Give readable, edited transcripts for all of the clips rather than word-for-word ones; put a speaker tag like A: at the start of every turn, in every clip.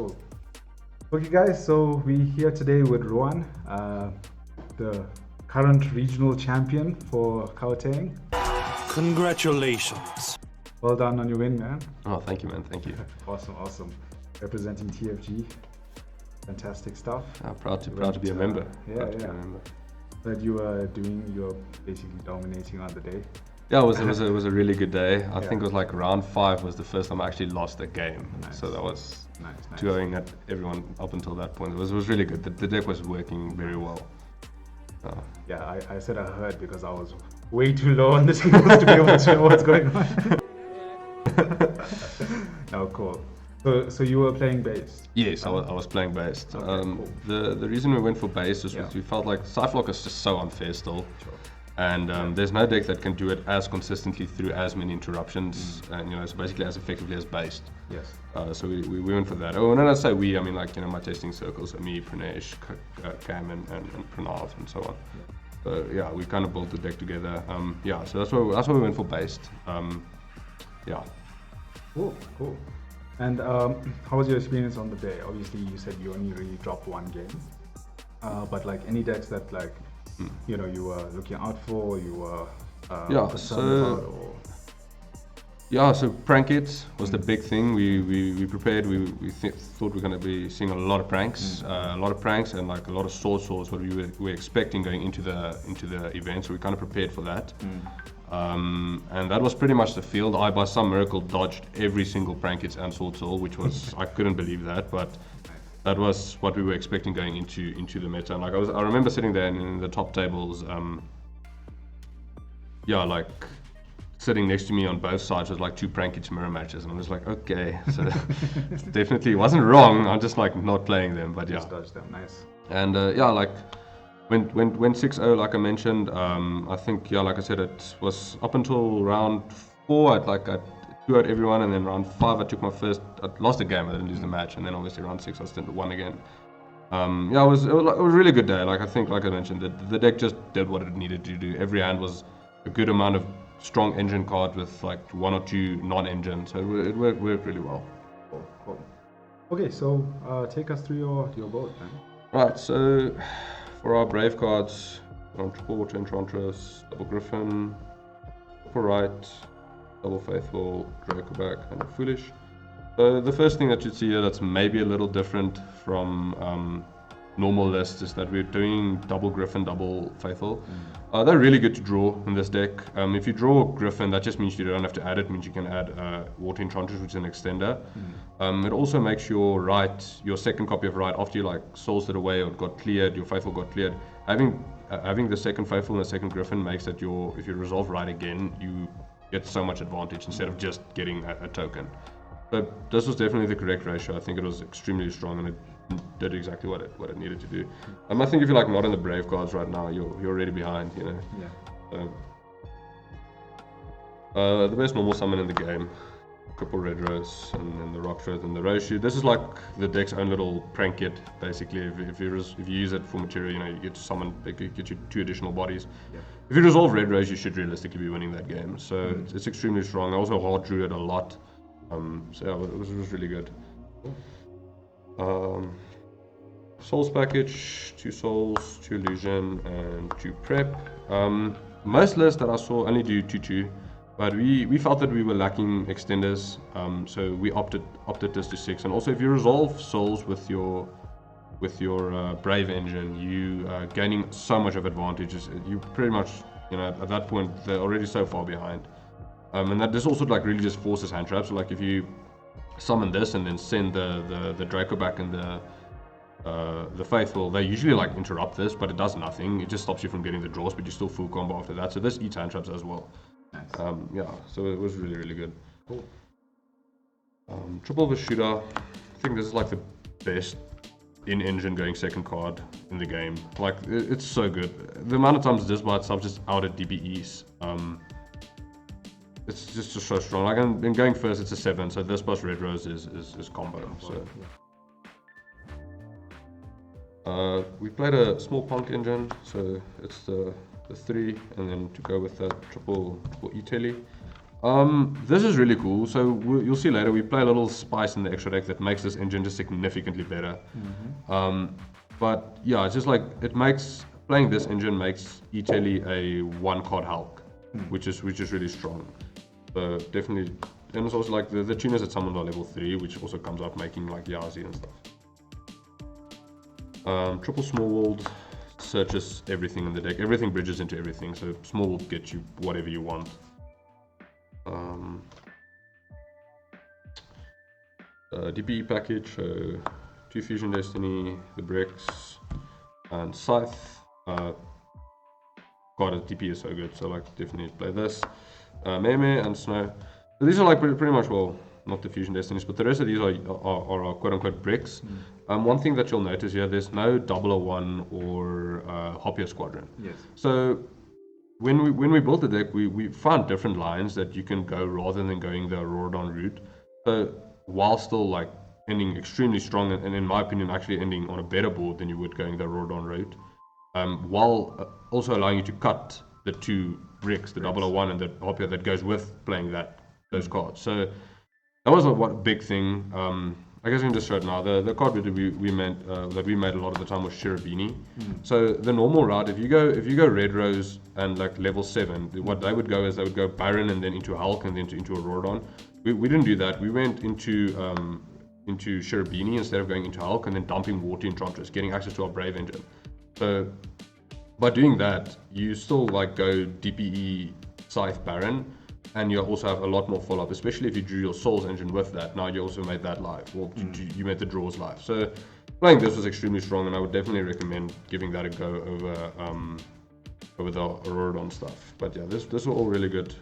A: Cool. Okay, guys, so we're here today with Ruan, the current regional champion for Gauteng.
B: Congratulations.
A: Well done on your win, man.
C: Oh, thank you, man. Thank you.
A: Awesome. Representing TFG. Fantastic stuff.
C: Proud to be a member.
A: Yeah. But you're basically dominating on the day.
C: Yeah, it was a really good day. I think it was like round 5 was the first time I actually lost a game.
A: Nice.
C: So that was
A: Nice.
C: going at everyone up until that point. It was really good. The deck was working very well.
A: Yeah, I said I heard because I was way too low on the tables to be able to know what's going on. No, cool. So you were playing bass?
C: Yes, I was playing bass.
A: Okay, cool.
C: The reason we went for bass is
A: Yeah.
C: we felt like Cypherlock is just so unfair still.
A: Sure.
C: And there's no deck that can do it as consistently through as many interruptions and so basically as effectively as based.
A: Yes.
C: So we went for that. Oh, and then I say we, I mean like my testing circles, so me, Pranesh, Cam, and Pranav, and so on. So yeah, we kind of built the deck together. So that's why we went for based. Yeah.
A: Cool. And how was your experience on the day? Obviously, you said you only really dropped one game, but like any decks that like you were looking out for, you were concerned about, or...
C: Yeah, so prank hits was the big thing. We prepared. We thought we were going to be seeing a lot of pranks, and like a lot of sword swords. What we were expecting going into the event. So we kind of prepared for that. And that was pretty much the field. I, by some miracle, dodged every single prank hits and sword soul, which was I couldn't believe that, but that was what we were expecting going into the meta. And like I remember sitting there in the top tables. Like sitting next to me on both sides was like 2 prank hits mirror matches, and I was like, okay, so definitely wasn't wrong. I'm just like not playing them, but yeah.
A: Just dodged them, nice.
C: And like went 6-0, like I mentioned. I think like I said, it was up until round 4. I 2-0'd everyone, and then round 5 I took my first. I lost a game, I didn't lose the match, and then obviously round 6 I still won again. It was a really good day. Like I think, like I mentioned, the deck just did what it needed to do. Every hand was a good amount of strong engine cards with like 1 or 2 non-engine, so it worked really well.
A: Cool. Okay, so take us through your board, man.
C: Right, so for our brave cards, triple water enchantress, double griffin, triple right, double faithful, dracoback, and foolish. So the first thing that you'd see here that's maybe a little different from normal lists is that we're doing double griffin, double faithful. They're really good to draw in this deck. If you draw griffin, that just means you don't have to add it. It means you can add water enchantress, which is an extender. It also makes your second copy of right, after you like souls it away or got cleared, your faithful got cleared. Having the second faithful and the second griffin makes that if you resolve right again, you get so much advantage instead of just getting a token. So this was definitely the correct ratio. I think it was extremely strong, and it did exactly what it needed to do. I think if you're like not in the brave cards right now, you're already behind, Yeah. The best normal summon in the game, triple red rose, and then the rock throat and the rose shoe. This is like the deck's own little prank kit, basically. If you use it for material, you get to summon. It gets you 2 additional bodies. Yeah. If you resolve red rose, you should realistically be winning that game. So it's extremely strong. I also hard drew it a lot. It was really good. Souls package, 2 souls, 2 illusion, and 2 prep. Most lists that I saw only do 2-2, but we felt that we were lacking extenders, so we opted this to 6. And also, if you resolve souls with your brave engine, you gaining so much of advantages. You pretty much at that point they're already so far behind. And that this also like really just forces hand traps. So like if you summon this and then send the Dracoback and the Faithful, they usually like interrupt this, but it does nothing. It just stops you from getting the draws, but you still full combo after that. So this eats hand traps as well.
A: Nice.
C: So it was really good.
A: Cool.
C: Triple Vishuda, I think this is like the best in-engine going second card in the game. Like it's so good. The amount of times this by itself just out at DBEs. It's just so strong. Like in going first, it's a 7. So this plus red rose is combo. So we played a small punk engine. So it's the 3, and then to go with the triple E-telly. This is really cool. So you'll see later, we play a little spice in the extra deck that makes this engine just significantly better. But yeah, it's just like, playing this engine makes Italy a 1-card Hulk, which is really strong. So definitely, and it's also like the tuners that summoned are level 3, which also comes up making like Yazi and stuff. Triple small walled searches everything in the deck. Everything bridges into everything, so small walled gets you whatever you want. DPE package, so 2 Fusion Destiny, the bricks, and Scythe. God, DPE is so good, so like definitely play this. Meme and Snow. So these are like pretty much, well, not the Fusion Destinies, but the rest of these are quote-unquote bricks. One thing that you'll notice here, there's no 001 or Hopia Squadron.
A: Yes.
C: So when we built the deck, we found different lines that you can go rather than going the Auroradon route. So while still like ending extremely strong, and in my opinion actually ending on a better board than you would going the Auroradon route, while also allowing you to cut the 2 bricks, the 001 and the Hopia that goes with playing those cards. So that was a big thing. I guess I can just show it now. The card that we made a lot of the time was Cherubini. So the normal route, if you go Red Rose and like level 7, what they would go is they would go Baron and then into Hulk and then into Auroradon. We didn't do that. We went into Cherubini instead of going into Hulk and then dumping water Enchantress, getting access to our Brave engine. So by doing that, you still like go DPE Scythe Baron, and you also have a lot more follow-up, especially if you drew your Souls engine with that. Now you also made that live, or you made the draws live. So playing this was extremely strong, and I would definitely recommend giving that a go over the Auroradon stuff. But yeah, this was all really good.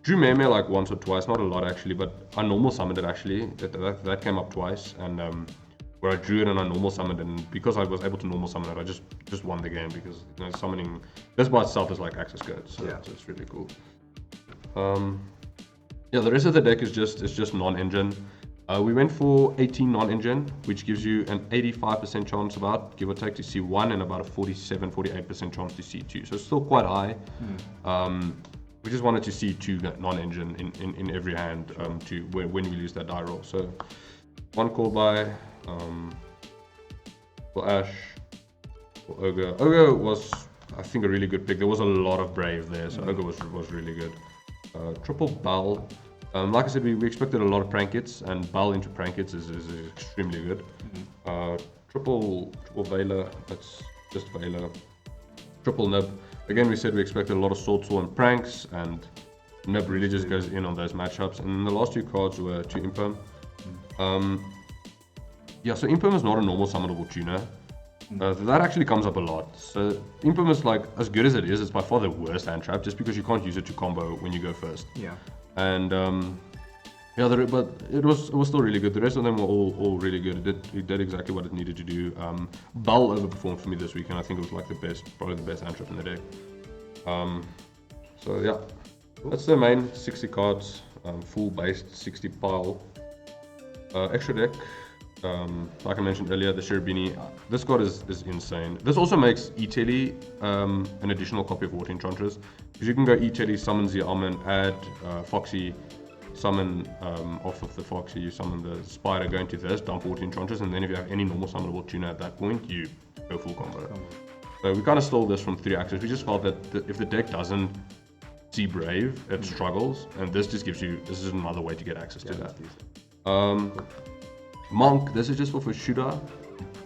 C: Drew Meme like once or twice, not a lot actually, but I normal summoned it actually. That came up twice, and where I drew it and I normal summoned it, and because I was able to normal summon it, I just won the game, because summoning this by itself is like access code, so yeah, it's really cool. Yeah, the rest of the deck is just non-engine. We went for 18 non-engine, which gives you an 85% chance, about give or take, to C1, and about a 47-48% chance to C2. So it's still quite high. We just wanted to see 2 non-engine in every hand to when we lose that die roll. So 1 call by for Ash, for Ogre. Ogre was, I think, a really good pick. There was a lot of Brave there, so Ogre was really good. Triple Bell. Like I said, we expected a lot of prank hits, and Bell into prank hits is extremely good. Triple Veiler, that's just Veiler. Triple Nib. Again, we said we expected a lot of Sword Saw and pranks, and Nib really just goes in on those matchups. And the last 2 cards were 2 Imperm. Yeah, so Imperm is not a normal summonable tuner. That actually comes up a lot. So Imperm is like, as good as it is, it's by far the worst hand trap, just because you can't use it to combo when you go first.
A: Yeah.
C: And yeah, but it was still really good. The rest of them were all really good. It did exactly what it needed to do. Bell overperformed for me this week, and I think it was like probably the best hand trap in the deck. So yeah, that's the main 60 cards, full based 60 pile. Extra deck. Like I mentioned earlier, the Cherubini. This card is insane. This also makes E-Telly an additional copy of Water Enchantress, because you can go E-Telly, summon the Almond, add Foxy, summon off of the Foxy, you summon the Spider, go into this, dump Water Enchantress, and then if you have any normal summonable tuner at that point, you go full combo. So we kind of stole this from 3 axes. We just felt that if the deck doesn't see Brave, it struggles, and this just gives you, this is another way to get access to that. Monk, this is just for shooter.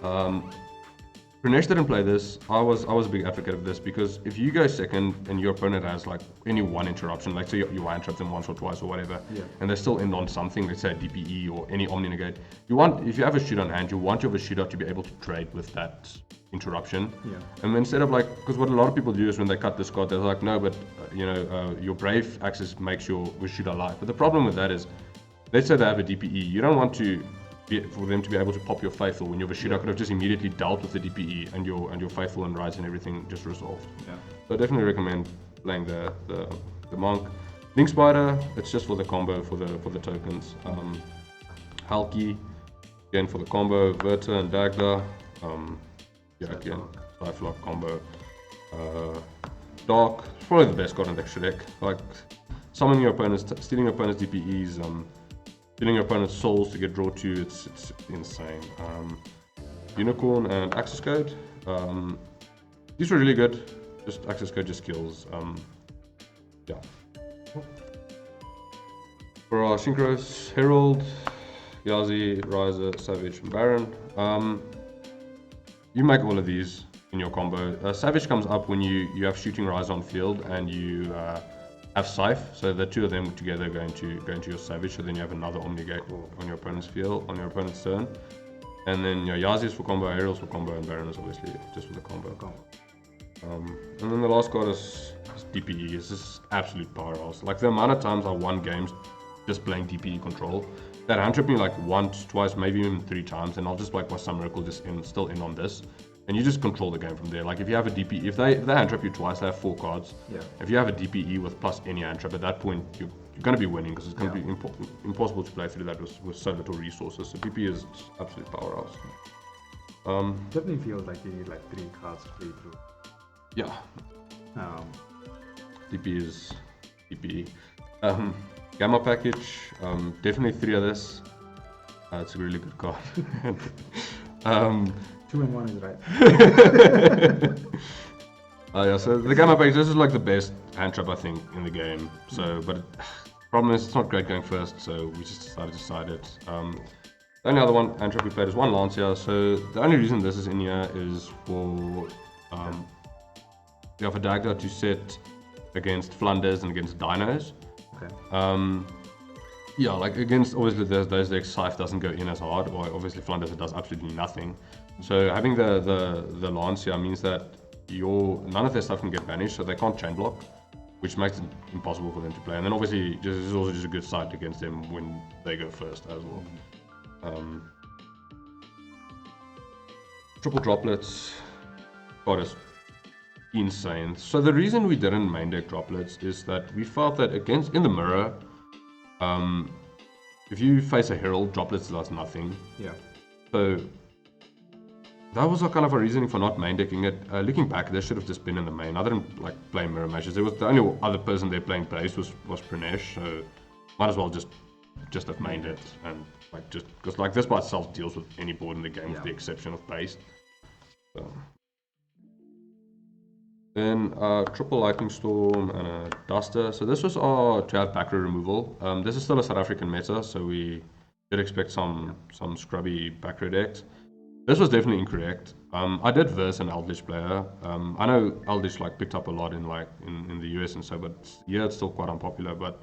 C: Pranesh didn't play this. I was a big advocate of this, because if you go second and your opponent has like any 1 interruption, like say you one trap them once or twice or whatever, and they still end on something, let's say a DPE or any Omni Negate, if you have a shooter on hand, you want your shooter to be able to trade with that interruption. And instead of like, because what a lot of people do is when they cut this card, they're like, no, but your Brave access makes your shooter alive. But the problem with that is, let's say they have a DPE, you don't want for them to be able to pop your Faithful when your Vashida could have just immediately dealt with the DPE, and your Faithful and Rise and everything just resolved. So I definitely recommend playing the Monk. Link Spider, it's just for the combo, for the tokens. Halki, again for the combo. Verta and Dagda, yeah, again, Lifelock combo. Dark, probably the best card in the extra deck. Like, summoning your opponents, stealing your opponent's DPEs, stealing your opponent's souls to get draw to. It's insane. Unicorn and access code. These were really good. Just access code just kills. Yeah. For our synchros, Herald, Yazi, Riser, Savage, and Baron. You make all of these in your combo. Savage comes up when you have shooting Riser on field and you have Scythe, so the two of them together go into your Savage, so then you have another Omnigate on your opponent's field, on your opponent's turn. And then your Yazi is for combo, Herald's for combo, and Baron is obviously just for the combo. And then the last card is DPE. It's just absolute powerhouse. Like the amount of times I won games just playing DPE control, that hand tripped me like once, twice, maybe even 3 times, and I'll just like by some miracle just still in on this, and you just control the game from there. Like if you have a DPE, if they hand trip you twice, they have 4 cards.
A: Yeah.
C: If you have a DPE with plus any hand trip, at that point you're going to be winning because it's going to be impossible to play through that with so little resources. So DPE is absolute powerhouse.
A: Definitely feels like you need like 3 cards to play through.
C: Yeah. DPE is DPE. Gamma package, definitely 3 of this. It's a really good card.
A: 2 and 1 is right.
C: Yeah, so the Gamma package, this is like the best hand trap I think in the game. So, but problem is it's not great going first, so we just decided to side it. The only other one hand trap we played is 1 Lancia. So the only reason this is in here is for you have a dagger to set against Flanders and against Dinos.
A: Okay.
C: Yeah, like against obviously those decks, Scythe doesn't go in as hard, or obviously Flanders it does absolutely nothing. So having the Lancia means that none of their stuff can get banished, so they can't chain block, which makes it impossible for them to play. And then obviously this is also just a good side against them when they go first as well. Triple droplets, God is insane. So the reason we didn't main deck droplets is that we felt that in the mirror, if you face a Herald, droplets does nothing.
A: Yeah.
C: So that was kind of a reasoning for not main decking it. Looking back, this should have just been in the main. I didn't like play mirror matches. There was the only other person there playing Brace was Pranesh, so might as well just have mained it, and like just because like this by itself deals with any board in the game with the exception of Base. So. Then triple lightning storm and a duster. So this was our to have back row removal. This is still a South African meta, so we did expect some scrubby back row decks. This was definitely incorrect. I did verse an Eldritch player. I know Eldritch like picked up a lot in the US and so, but yeah, it's still quite unpopular. But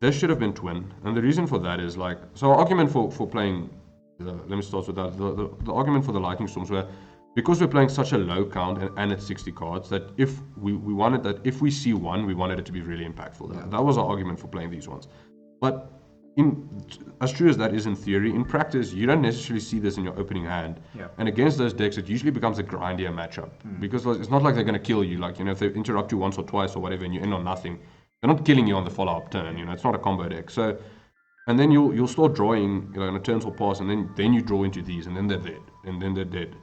C: this should have been twin, and the reason for that is like so. Our argument for playing. Let me start with that. The argument for the lightning storms were. Because we're playing such a low count and it's 60 cards, that if we wanted that, if we see one, we wanted it to be really impactful. Yeah. That was our argument for playing these ones. But as true as that is in theory, in practice, you don't necessarily see this in your opening hand.
A: Yeah.
C: And against those decks, it usually becomes a grindier matchup. Because it's not like they're going to kill you. Like, if they interrupt you once or twice or whatever and you end on nothing, they're not killing you on the follow-up turn. It's not a combo deck. So, and then you'll start drawing, in a turns will pass, and then you draw into these, and then they're dead. And then they're dead.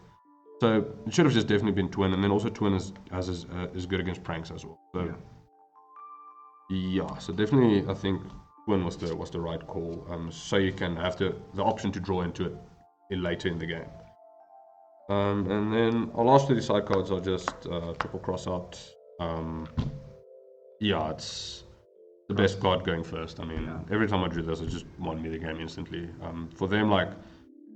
C: So it should have just definitely been twin, and then also twin is good against pranks as well. So yeah, so definitely I think twin was the right call. So you can have the option to draw into it later in the game. And then our last 3 side cards are just triple cross out. Yeah, it's the best card going first. I mean, every time I drew this, it just won me the game instantly. For them,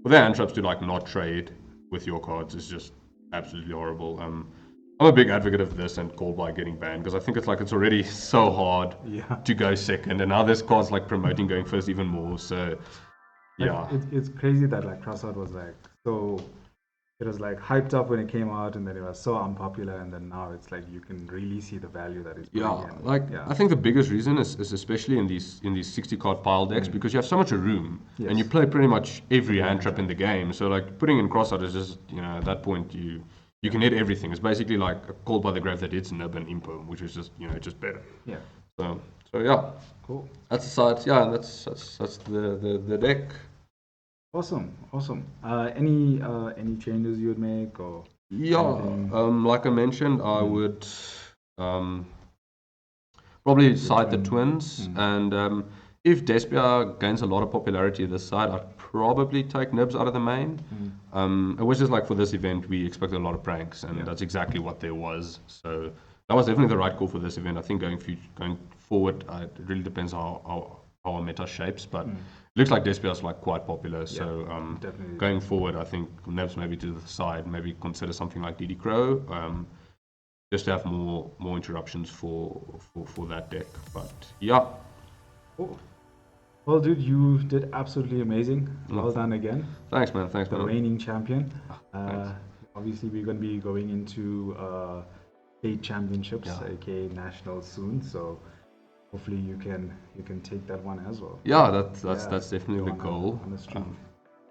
C: for their hand traps to not trade with your cards is just absolutely horrible. I'm a big advocate of this and called by getting banned because I think it's already so hard to go second, and now this card's promoting going first even more. So yeah,
A: it's crazy that crossout was so. It was hyped up when it came out, and then it was so unpopular, and then now it's you can really see the value that it's
C: I think the biggest reason is especially in these 60 card pile decks because you have so much room and you play pretty much every hand trap in the game. So putting in crossout is just at that point you can hit everything. It's basically like a call by the grave that hits Nib and Impo, which is just just better.
A: Yeah.
C: So yeah.
A: Cool.
C: That's the side. Yeah, and that's the deck.
A: Awesome. Any changes you would make or?
C: Yeah, like I mentioned, I would Probably side the twins, and if Despia gains a lot of popularity this side, I'd probably take Nibs out of the main. It was just like for this event, we expected a lot of pranks, and that's exactly what there was. So that was definitely the right call for this event. I think going forward, it really depends how our meta shapes, but it looks like Despia is like quite popular. So going forward, I think Nibs maybe to the side, maybe consider something like DD Crow. Just to have more interruptions for that deck. But yeah.
A: Cool. Well, dude, you did absolutely amazing. Well done again.
C: Thanks, man. Thanks,
A: the
C: man.
A: reigning champion.
C: Thanks.
A: Obviously, we're going to be going into state championships, aka nationals soon. So hopefully, you can take that one as well.
C: Yeah, that's definitely the goal.
A: On the stream.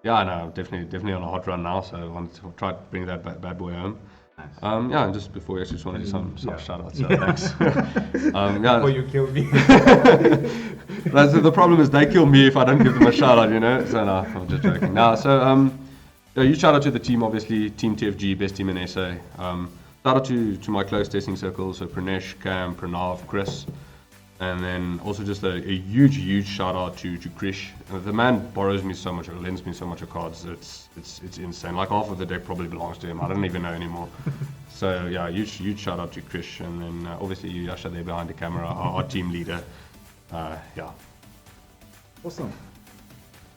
C: Yeah, no, definitely on a hot run now. So I want to try to bring that bad boy home.
A: Nice.
C: Yeah, and just before we actually just want to do some shout outs. So thanks.
A: Before you kill me.
C: That's the problem is they kill me if I don't give them a shout out, you know. So no, I'm just joking. Now, so huge shout out to the team, obviously, Team TFG, best team in SA. Shout out to my close testing circle, so Pranesh, Cam, Pranav, Chris. And then also just a huge shout out to Krish. The man borrows me so much, or lends me so much of cards. It's insane. Like half of the deck probably belongs to him. I don't even know anymore. So yeah, huge shout out to Krish. And then obviously you, Yasha, there behind the camera, our team leader. Yeah.
A: Awesome.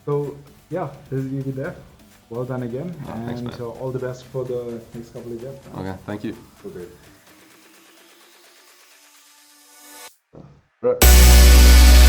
A: So yeah, this is you there. Well done again, and
C: thanks,
A: all the best for the next couple of years.
C: Okay, thank you.
A: Okay.
C: Right.